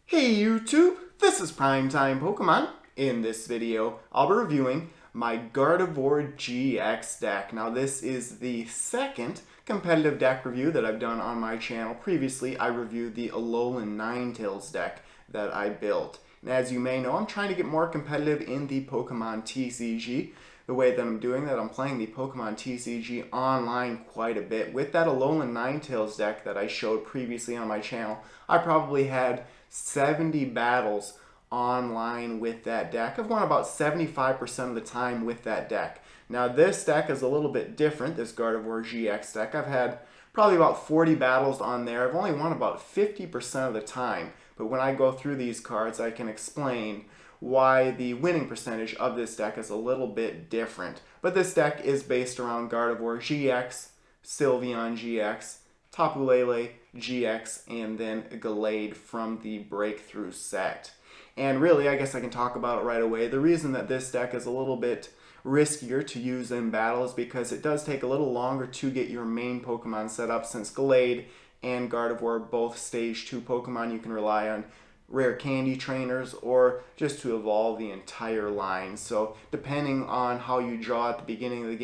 Hey YouTube, this is PrimetimePokemon. In this video, I'll be reviewing my Gardevoir GX deck. Now this is the second competitive deck review that I've done on my channel. Previously, I reviewed the Alolan Ninetales deck that I built. And as you may know, I'm trying to get more competitive in the Pokemon TCG. The way that I'm doing that, I'm playing the Pokemon TCG online quite a bit. With that Alolan Ninetales deck that I showed previously on my channel, I probably had 70 battles online with that deck. I've won about 75% of the time with that deck. Now this deck is a little bit different, this Gardevoir GX deck. I've had probably about 40 battles on there. I've only won about 50% of the time. But when I go through these cards, I can explain why the winning percentage of this deck is a little bit different. But this deck is based around Gardevoir GX, Sylveon GX, Tapu Lele GX, and then Gallade from the Breakthrough set. And really, I guess I can talk about it right away. The reason that this deck is a little bit riskier to use in battle is because it does take a little longer to get your main Pokemon set up, since Gallade and Gardevoir are both Stage 2 Pokemon. You can rely on rare candy trainers or just to evolve the entire line. So depending on how you draw at the beginning of the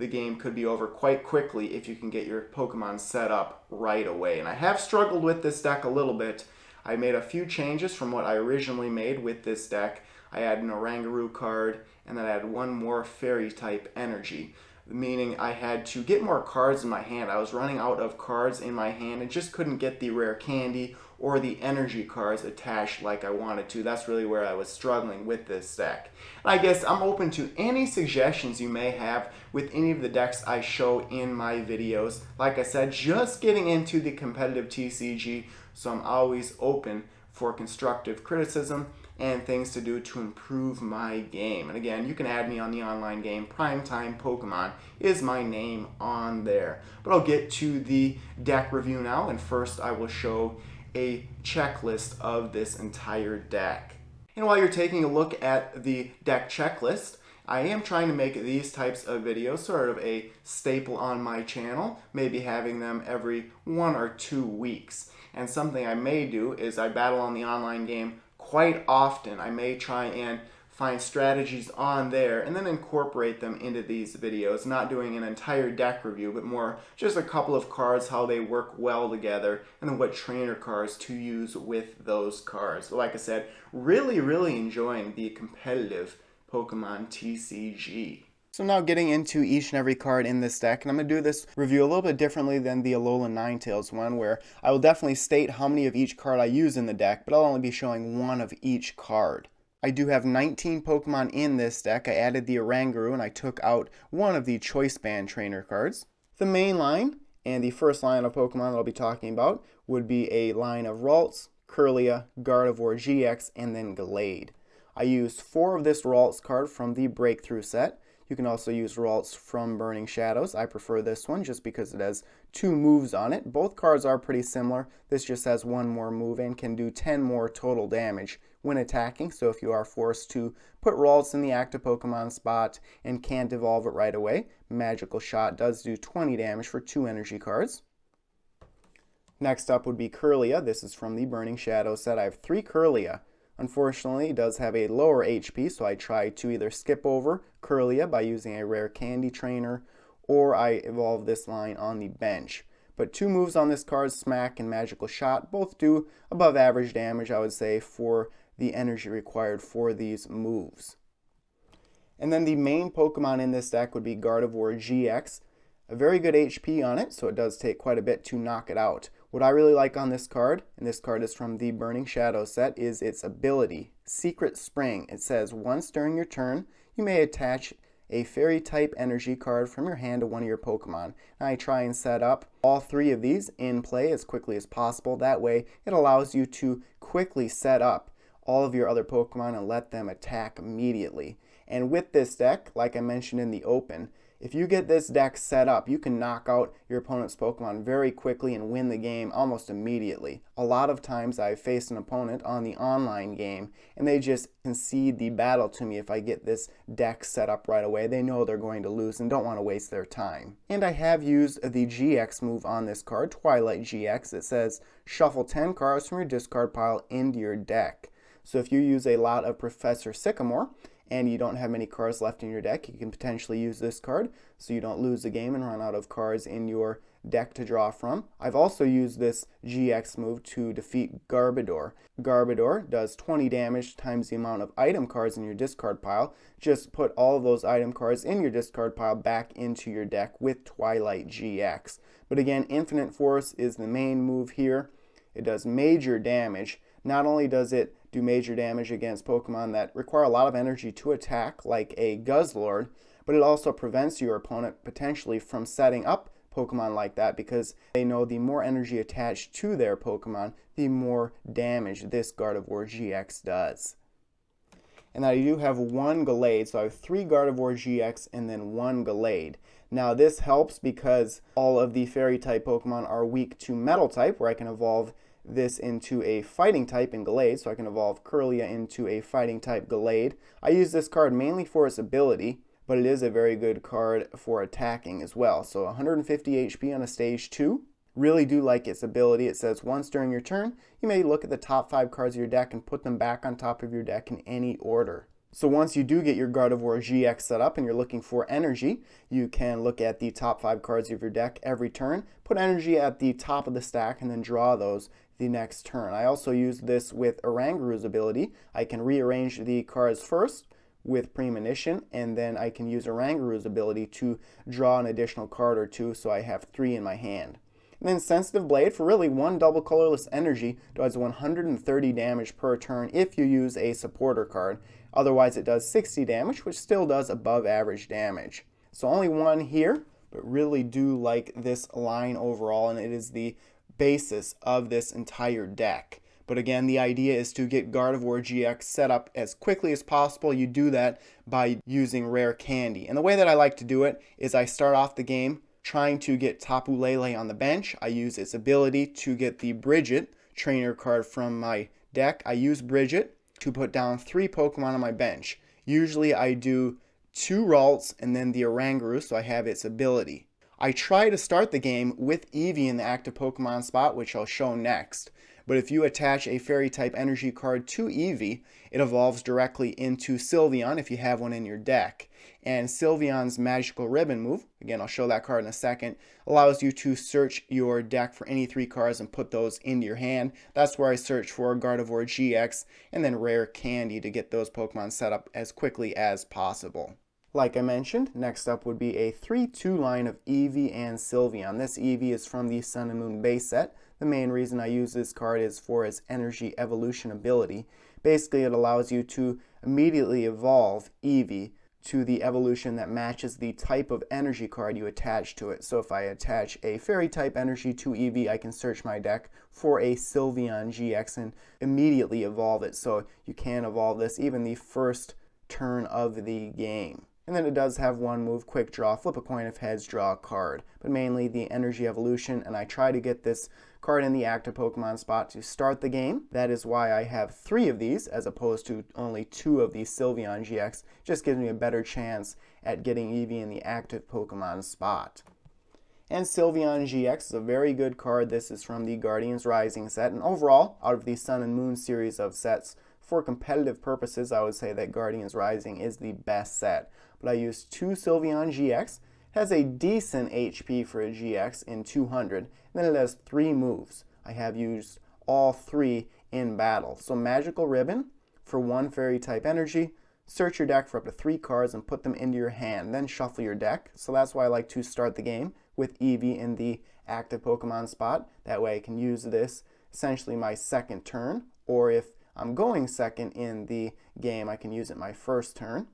game could be over quite quickly if you can get your Pokemon set up right away. And I have struggled with this deck a little bit. I made a few changes from what I originally made with this deck. I added an Oranguru card, and then I added one more fairy type energy, meaning I had to get more cards in my hand. I was running out of cards in my hand and just couldn't get the rare candy or the energy cards attached like I wanted to. That's really where I was struggling with this deck. And I guess I'm open to any suggestions you may have with any of the decks I show in my videos. Like I said, just getting into the competitive TCG, so I'm always open for constructive criticism and things to do to improve my game. And again, you can add me on the online game. PrimetimePokemon is my name on there. But I'll get to the deck review now, and first I will show a checklist of this entire deck. And while you're taking a look at the deck checklist, I am trying to make these types of videos sort of a staple on my channel, maybe having them every 1 or 2 weeks. And something I may do is I battle on the online game quite often. I may try and find strategies on there and then incorporate them into these videos, not doing an entire deck review, but more just a couple of cards, how they work well together, and then what trainer cards to use with those cards. But like I said, really enjoying the competitive Pokemon TCG. So now getting into each and every card in this deck, and I'm going to do this review a little bit differently than the Alolan Ninetales one, where I will definitely state how many of each card I use in the deck, but I'll only be showing one of each card. I do have 19 Pokemon in this deck. I added the Oranguru and I took out one of the Choice Band trainer cards. The main line and the first line of Pokemon that I'll be talking about would be a line of Ralts, Kirla, Gardevoir GX, and then Gallade. I used 4 of this Ralts card from the Breakthrough set. You can also use Ralts from Burning Shadows. I prefer this one just because it has 2 moves on it. Both cards are pretty similar. This just has 1 more move and can do 10 more total damage when attacking. So if you are forced to put Ralts in the active Pokemon spot and can't evolve it right away, Magical Shot does do 20 damage for 2 energy cards. Next up would be Kirla. This is from the Burning Shadows set. I have 3 Kirla. Unfortunately, it does have a lower HP, so I tried to either skip over Kirla by using a rare candy trainer, or I evolve this line on the bench. But 2 moves on this card, Smack and Magical Shot, both do above average damage, I would say, for the energy required for these moves. And then the main Pokemon in this deck would be Gardevoir GX. A very good HP on it, so it does take quite a bit to knock it out. What I really like on this card, and this card is from the Burning Shadows set, is its ability, Secret Spring. It says once during your turn, you may attach a fairy type energy card from your hand to one of your Pokemon. And I try and set up all 3 of these in play as quickly as possible. That way, it allows you to quickly set up all of your other Pokemon and let them attack immediately. And with this deck, like I mentioned in the open, If you get this deck set up, you can knock out your opponent's Pokemon very quickly and win the game almost immediately. A lot of times I've faced an opponent on the online game and they just concede the battle to me if I get this deck set up right away. They know they're going to lose and don't want to waste their time. And I have used the GX move on this card, Twilight GX. It says shuffle 10 cards from your discard pile into your deck. So if you use a lot of Professor Sycamore and you don't have many cards left in your deck, you can potentially use this card so you don't lose the game and run out of cards in your deck to draw from. I've also used this GX move to defeat Gardevoir. Gardevoir does 20 damage times the amount of item cards in your discard pile. Just put all of those item cards in your discard pile back into your deck with Twilight GX. But again, Infinite Force is the main move here. It does major damage. Not only does it do major damage against Pokemon that require a lot of energy to attack, like a Guzzlord, but it also prevents your opponent potentially from setting up Pokemon like that because they know the more energy attached to their Pokemon, the more damage this Gardevoir GX does. And I do have one Gallade, so I have 3 Gardevoir GX and then 1 Gallade. Now this helps because all of the Fairy type Pokemon are weak to Metal type, where I can evolve this into a fighting type in Gallade, so I can evolve Kirla into a fighting type Gallade. I use this card mainly for its ability, but it is a very good card for attacking as well. So 150 HP on a stage 2. Really do like its ability. It says once during your turn, you may look at the top 5 cards of your deck and put them back on top of your deck in any order. So once you do get your Gardevoir GX set up and you're looking for energy, you can look at the top 5 cards of your deck every turn, put energy at the top of the stack, and then draw those the next turn. I also use this with Oranguru's ability. I can rearrange the cards first with Premonition, and then I can use Oranguru's ability to draw an additional card or 2, so I have 3 in my hand. And then Sensitive Blade, for really 1 double colorless energy, does 130 damage per turn if you use a supporter card. Otherwise it does 60 damage, which still does above average damage. So only 1 here, but really do like this line overall, and it is the basis of this entire deck. But again, the idea is to get Gardevoir GX set up as quickly as possible. You do that by using Rare Candy. And the way that I like to do it is I start off the game trying to get Tapu Lele on the bench. I use its ability to get the Bridget trainer card from my deck. I use Bridget to put down 3 Pokemon on my bench. Usually I do 2 Ralts and then the Oranguru, so I have its ability. I try to start the game with Eevee in the active Pokemon spot, which I'll show next. But if you attach a Fairy type energy card to Eevee, it evolves directly into Sylveon if you have one in your deck. And Sylveon's Magical Ribbon move, again I'll show that card in a second, allows you to search your deck for any 3 cards and put those into your hand. That's where I search for Gardevoir GX and then Rare Candy to get those Pokemon set up as quickly as possible. Like I mentioned, next up would be a 3-2 line of Eevee and Sylveon. This Eevee is from the Sun and Moon base set. The main reason I use this card is for its energy evolution ability. Basically, it allows you to immediately evolve Eevee to the evolution that matches the type of energy card you attach to it. So if I attach a Fairy type energy to Eevee, I can search my deck for a Sylveon GX and immediately evolve it. So you can evolve this even the first turn of the game. And then it does have 1 move, Quick Draw, flip a coin if heads, draw a card. But mainly the energy evolution, and I try to get this card in the active Pokemon spot to start the game. That is why I have 3 of these as opposed to only 2 of the Sylveon GX. Just gives me a better chance at getting Eevee in the active Pokemon spot. And Sylveon GX is a very good card. This is from the Guardians Rising set, and overall, out of the Sun and Moon series of sets, for competitive purposes, I would say that Guardians Rising is the best set. But I used 2 Sylveon GX. It has a decent HP for a GX in 200. And then it has 3 moves. I have used all 3 in battle. So Magical Ribbon for 1 Fairy type energy. Search your deck for up to 3 cards and put them into your hand. Then shuffle your deck. So that's why I like to start the game with Eevee in the active Pokemon spot. That way I can use this essentially my second turn. Or if I'm going second in the game, I can use it my first turn.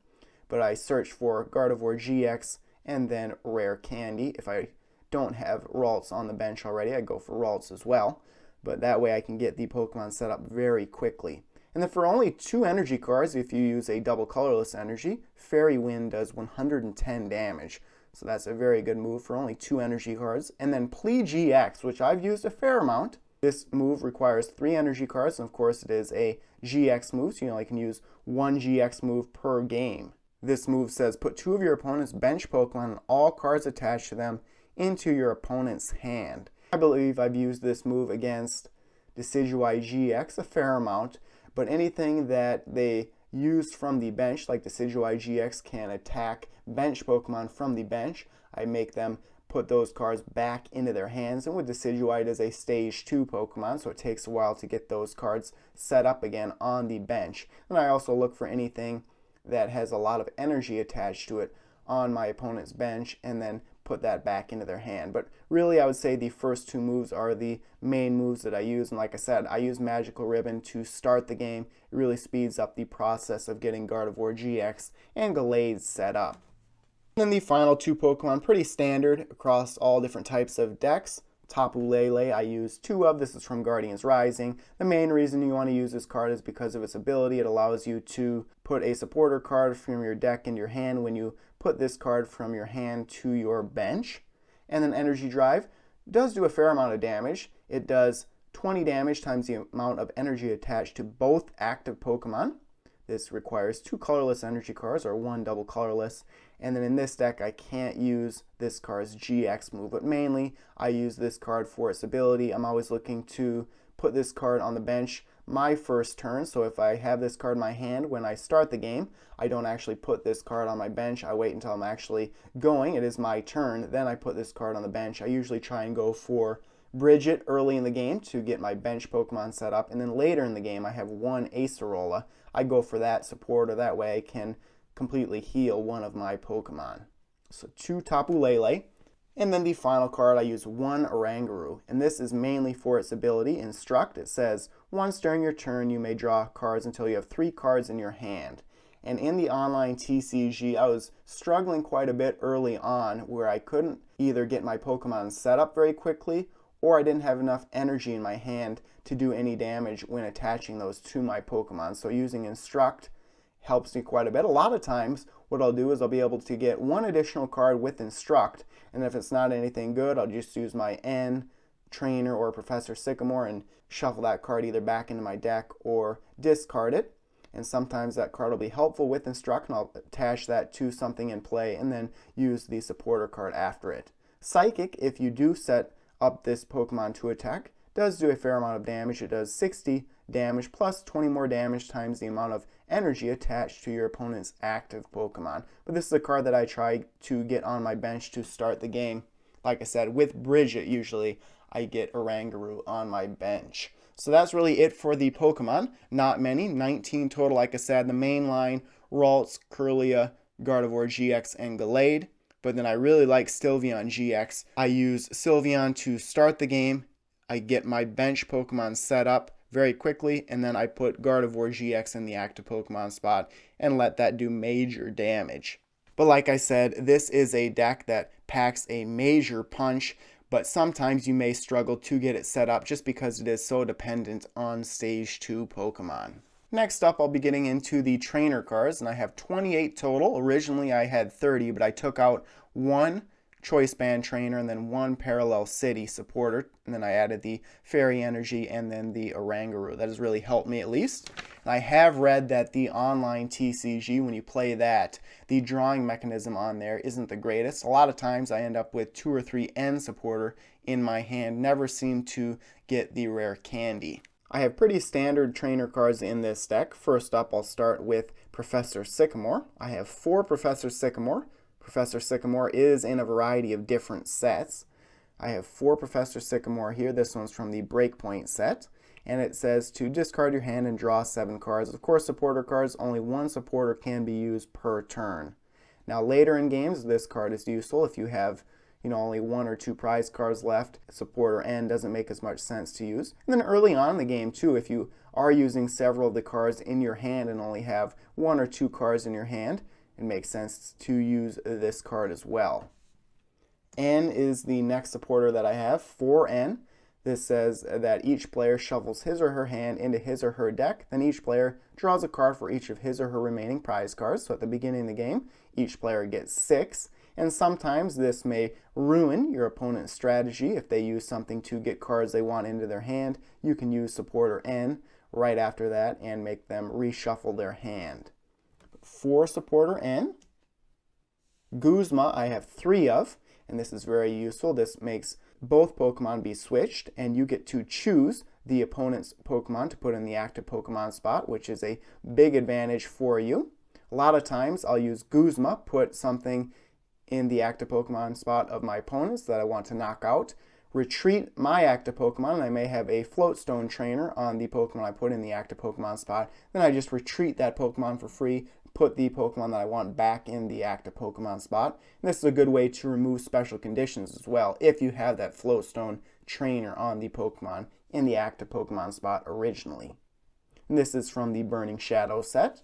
But I search for Gardevoir GX and then Rare Candy. If I don't have Ralts on the bench already, I go for Ralts as well. But that way I can get the Pokemon set up very quickly. And then for only 2 energy cards, if you use a double colorless energy, Fairy Wind does 110 damage. So that's a very good move for only 2 energy cards. And then Pokemon GX, which I've used a fair amount. This move requires 3 energy cards, and of course it is a GX move, so you only can use 1 GX move per game. This move says put 2 of your opponent's bench Pokemon and all cards attached to them into your opponent's hand. I believe I've used this move against Decidueye GX a fair amount, but anything that they use from the bench, like Decidueye GX can attack bench Pokemon from the bench, I make them put those cards back into their hands. And with Decidueye, it is a stage 2 Pokemon, so it takes a while to get those cards set up again on the bench. And I also look for anything that has a lot of energy attached to it on my opponent's bench and then put that back into their hand. But really, I would say the first 2 moves are the main moves that I use. And like I said, I use Magical Ribbon to start the game. It really speeds up the process of getting Gardevoir GX and Gallade set up. And then the final 2 Pokemon, pretty standard across all different types of decks. Tapu Lele, I use 2 of. This is from Guardians Rising. The main reason you want to use this card is because of its ability. It allows you to put a supporter card from your deck in your hand when you put this card from your hand to your bench. And then Energy Drive does do a fair amount of damage. It does 20 damage times the amount of energy attached to both active Pokemon. This requires 2 colorless energy cards or 1 double colorless. And then in this deck, I can't use this card's GX move, but mainly I use this card for its ability. I'm always looking to put this card on the bench my first turn. So if I have this card in my hand when I start the game, I don't actually put this card on my bench. I wait until I'm actually going. It is my turn. Then I put this card on the bench. I usually try and go for Bridget early in the game to get my bench Pokemon set up. And then later in the game, I have 1 Acerola. I go for that supporter. That way I can completely heal one of my Pokemon. So 2 Tapu Lele. And then the final card, I use 1 Oranguru. And this is mainly for its ability, Instruct. It says, once during your turn, you may draw cards until you have 3 cards in your hand. And in the online TCG, I was struggling quite a bit early on where I couldn't either get my Pokemon set up very quickly or I didn't have enough energy in my hand to do any damage when attaching those to my Pokemon. So using Instruct helps me quite a bit. A lot of times what I'll do is I'll be able to get 1 additional card with Instruct, and if it's not anything good, I'll just use my N, Trainer, or Professor Sycamore and shuffle that card either back into my deck or discard it. And sometimes that card will be helpful with Instruct, and I'll attach that to something in play and then use the supporter card after it. Psychic, if you do set up this Pokemon to attack, does do a fair amount of damage. It does 60 damage plus 20 more damage times the amount of energy attached to your opponent's active Pokemon. But this is a card that I try to get on my bench to start the game. Like I said, with Bridget, usually I get Oranguru on my bench. So that's really it for the Pokemon. Not many, 19 total. Like I said, the main line, Ralts, Kirla, Gardevoir GX, and Gallade. But then I really like Sylveon GX. I use Sylveon to start the game. I get my bench Pokemon set up very quickly, and then I put Gardevoir GX in the active Pokemon spot and let that do major damage. But like I said, this is a deck that packs a major punch, but sometimes you may struggle to get it set up just because it is so dependent on Stage 2 Pokemon. Next up, I'll be getting into the trainer cards, and I have 28 total. Originally, I had 30, but I took out 1 Choice Band trainer and then 1 Parallel City supporter, and then I added the Fairy Energy and then the Oranguru. That has really helped me at least. And I have read that the online TCG, when you play that, the drawing mechanism on there isn't the greatest. A lot of times I end up with 2 or 3 N supporter in my hand, never seem to get the rare candy. I have pretty standard trainer cards in this deck. First up, I'll start with Professor Sycamore. I have 4 Professor Sycamore. Professor Sycamore is in a variety of different sets. I have 4 Professor Sycamore here. This one's from the Breakpoint set. And it says to discard your hand and draw 7 cards. Of course, supporter cards, only 1 supporter can be used per turn. Now, later in games, this card is useful if you have only 1 or 2 prize cards left. Supporter N doesn't make as much sense to use. And then early on in the game, too, if you are using several of the cards in your hand and only have 1 or 2 cards in your hand, it makes sense to use this card as well. N is the next supporter that I have, 4N. This says that each player shuffles his or her hand into his or her deck. Then each player draws a card for each of his or her remaining prize cards. So at the beginning of the game, each player gets 6. and sometimes this may ruin your opponent's strategy. If they use something to get cards they want into their hand, you can use Supporter N right after that and make them reshuffle their hand. For Supporter N, Guzma I have 3 of, and this is very useful. This makes both Pokemon be switched, and you get to choose the opponent's Pokemon to put in the active Pokemon spot, which is a big advantage for you. A lot of times I'll use Guzma, put something in the active Pokemon spot of my opponents that I want to knock out, retreat my active Pokemon, and I may have a Floatstone trainer on the Pokemon I put in the active Pokemon spot. Then I just retreat that Pokemon for free, put the Pokemon that I want back in the active Pokemon spot. And this is a good way to remove special conditions as well if you have that Floatstone trainer on the Pokemon in the active Pokemon spot originally. And this is from the Burning Shadow set.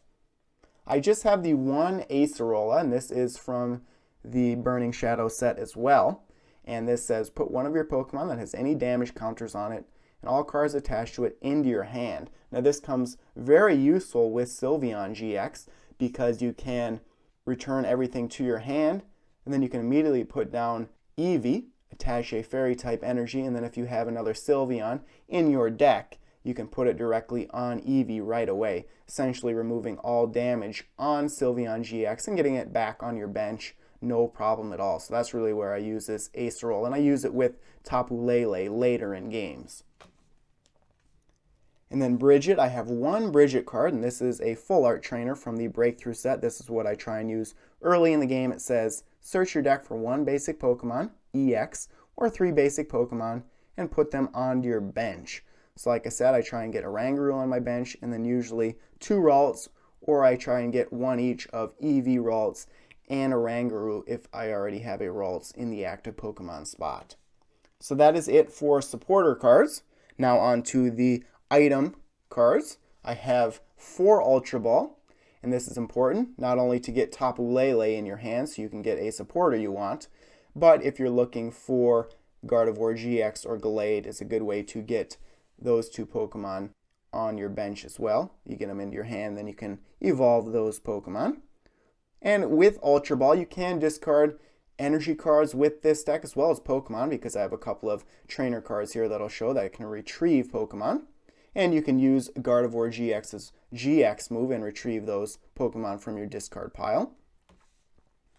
I just have the one Acerola, and this is from the Burning Shadow set as well. And this says, put one of your Pokemon that has any damage counters on it and all cards attached to it into your hand. Now this comes very useful with Sylveon GX because you can return everything to your hand, and then you can immediately put down Eevee, attach a Fairy type energy, and then if you have another Sylveon in your deck, you can put it directly on Eevee right away, essentially removing all damage on Sylveon GX and getting it back on your bench, no problem at all. So that's really where I use this Acerola, and I use it with Tapu Lele later in games. And then Bridget, I have one Bridget card, and this is a full art trainer from the Breakthrough set. This is what I try and use early in the game. It says, search your deck for 1 basic Pokemon, EX, or 3 basic Pokemon, and put them onto your bench. So like I said, I try and get Oranguru on my bench, and then usually 2 Ralts, or I try and get 1 each of Eevee, Ralts, and Oranguru if I already have a Ralts in the active Pokemon spot. So that is it for supporter cards. Now on to the item cards. I have 4 Ultra Ball, and this is important not only to get Tapu Lele in your hand so you can get a supporter you want, but if you're looking for Gardevoir GX or Gallade, it's a good way to get those 2 Pokemon on your bench as well. You get them into your hand, then you can evolve those Pokemon. And with Ultra Ball, you can discard energy cards with this deck as well as Pokemon, because I have a couple of trainer cards here that'll show that I can retrieve Pokemon. And you can use Gardevoir GX's GX move and retrieve those Pokemon from your discard pile.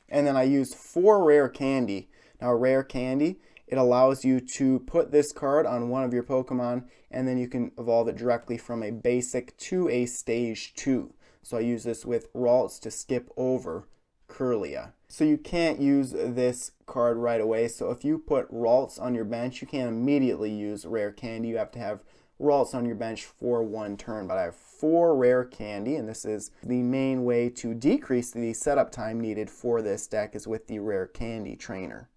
And then I used 4 Rare Candy. Now Rare Candy, it allows you to put this card on one of your Pokemon, and then you can evolve it directly from a basic to a stage 2. So I use this with Ralts to skip over Kirla. So you can't use this card right away. So if you put Ralts on your bench, you can't immediately use Rare Candy. You have to have Ralts on your bench for 1 turn. But I have 4 Rare Candy, and this is the main way to decrease the setup time needed for this deck is with the Rare Candy trainer.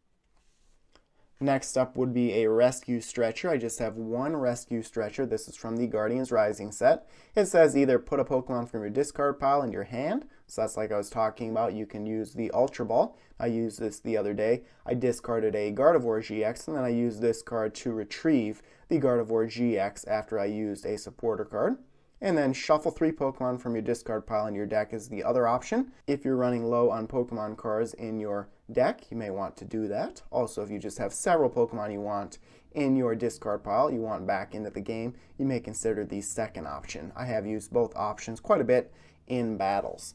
Next up would be a Rescue Stretcher. I just have 1 Rescue Stretcher. This is from the Guardians Rising set. It says either put a Pokemon from your discard pile in your hand. So that's like I was talking about. You can use the Ultra Ball. I used this the other day. I discarded a Gardevoir GX, and then I used this card to retrieve the Gardevoir GX after I used a supporter card. And then shuffle 3 Pokemon from your discard pile in your deck is the other option. If you're running low on Pokemon cards in your deck, you may want to do that. Also, if you just have several Pokemon you want in your discard pile you want back into the game, you may consider the second option. I have used both options quite a bit in battles.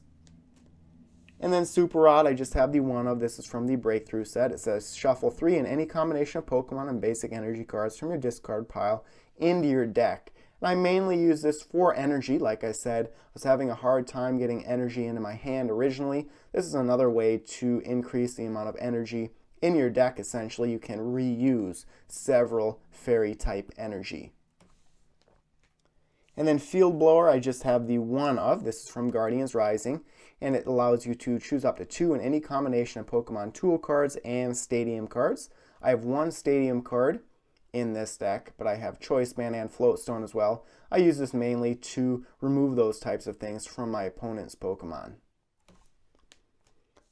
And then Super Rod, I just have the 1 of. This is from the Breakthrough set. It says shuffle 3 in any combination of Pokemon and basic energy cards from your discard pile into your deck. And I mainly use this for energy. Like I said, I was having a hard time getting energy into my hand originally. This is another way to increase the amount of energy in your deck. Essentially, you can reuse several Fairy type energy. And then Field Blower, I just have the 1 of. This is from Guardians Rising, and it allows you to choose up to 2 in any combination of Pokemon Tool cards and Stadium cards. I have 1 Stadium card in this deck, but I have Choice Band and Floatstone as well. I use this mainly to remove those types of things from my opponent's Pokemon.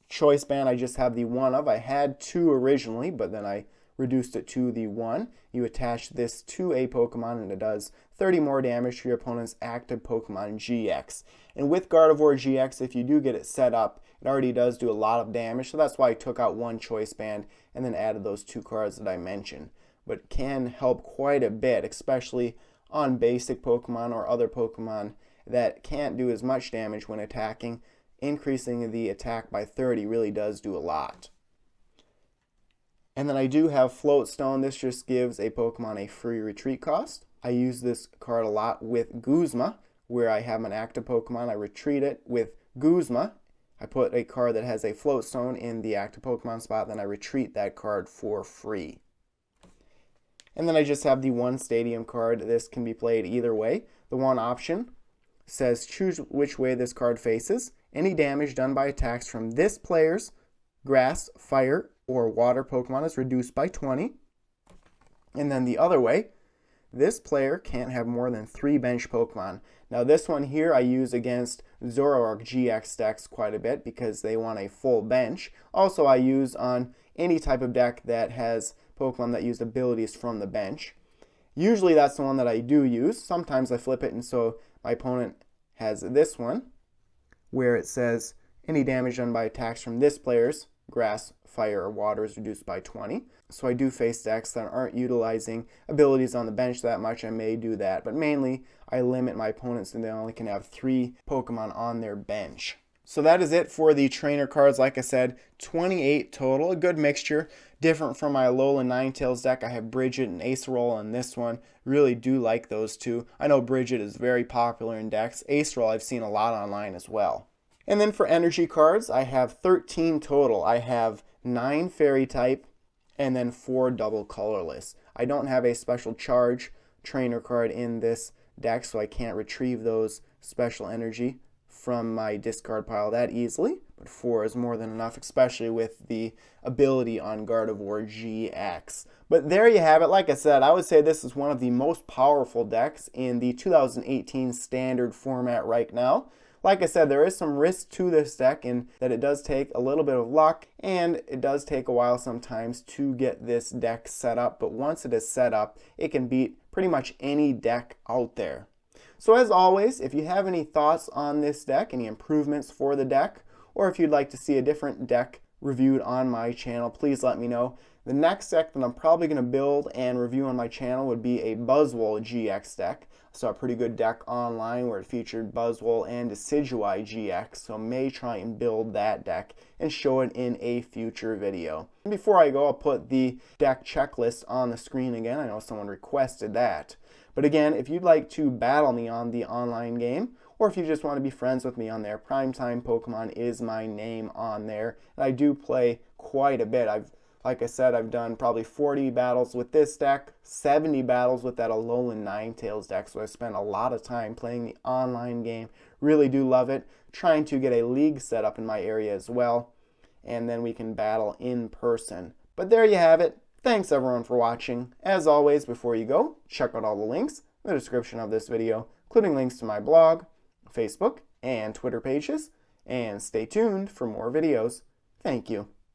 Choice Band, I just have the 1 of. I had 2 originally, but then I reduced it to the 1. You attach this to a Pokemon and it does 30 more damage to your opponent's active Pokemon GX. And with Gardevoir GX, if you do get it set up, it already does do a lot of damage, so that's why I took out one choice band and then added those 2 cards that I mentioned. But it can help quite a bit, especially on basic Pokemon or other Pokemon that can't do as much damage when attacking. Increasing the attack by 30 really does do a lot. And then I do have Float Stone. This just gives a Pokemon a free retreat cost. I use this card a lot with Guzma, where I have an active Pokemon. I retreat it with Guzma. I put a card that has a Float Stone in the active Pokemon spot, then I retreat that card for free. And then I just have the 1 Stadium card. This can be played either way. The 1 option says choose which way this card faces. Any damage done by attacks from this player's grass, fire, or water Pokemon is reduced by 20. And then the other way, this player can't have more than 3 bench Pokemon. Now this one here I use against Zoroark GX decks quite a bit because they want a full bench. Also I use on any type of deck that has Pokemon that use abilities from the bench. Usually that's the one that I do use. Sometimes I flip it and so my opponent has this one where it says any damage done by attacks from this player's grass, fire, or water is reduced by 20. So I do face decks that aren't utilizing abilities on the bench that much. I may do that, but mainly I limit my opponents and they only can have 3 Pokemon on their bench. So that is it for the trainer cards. Like I said, 28 total, a good mixture. Different from my Alolan Ninetales deck, I have Bridget and Acerola in this one. Really do like those 2. I know Bridget is very popular in decks. Acerola I've seen a lot online as well. And then for energy cards, I have 13 total. I have 9 fairy type and then 4 double colorless. I don't have a special charge trainer card in this deck, so I can't retrieve those special energy from my discard pile that easily, but 4 is more than enough, especially with the ability on Gardevoir GX. But there you have it. Like I said, I would say this is one of the most powerful decks in the 2018 standard format right now. Like I said, there is some risk to this deck in that it does take a little bit of luck and it does take a while sometimes to get this deck set up, but once it is set up, it can beat pretty much any deck out there. So as always, if you have any thoughts on this deck, any improvements for the deck, or if you'd like to see a different deck reviewed on my channel, please let me know. The next deck that I'm probably going to build and review on my channel would be a Buzzwole GX deck. I saw a pretty good deck online where it featured Buzzwole and Decidueye GX, so I may try and build that deck and show it in a future video. And before I go, I'll put the deck checklist on the screen again. I know someone requested that. But again, if you'd like to battle me on the online game, or if you just want to be friends with me on there, PrimetimePokemon is my name on there. And I do play quite a bit. Like I said, I've done probably 40 battles with this deck, 70 battles with that Alolan Ninetales deck, so I spend a lot of time playing the online game. Really do love it. Trying to get a league set up in my area as well, and then we can battle in person. But there you have it. Thanks everyone for watching. As always, before you go, check out all the links in the description of this video, including links to my blog, Facebook, and Twitter pages, and stay tuned for more videos. Thank you.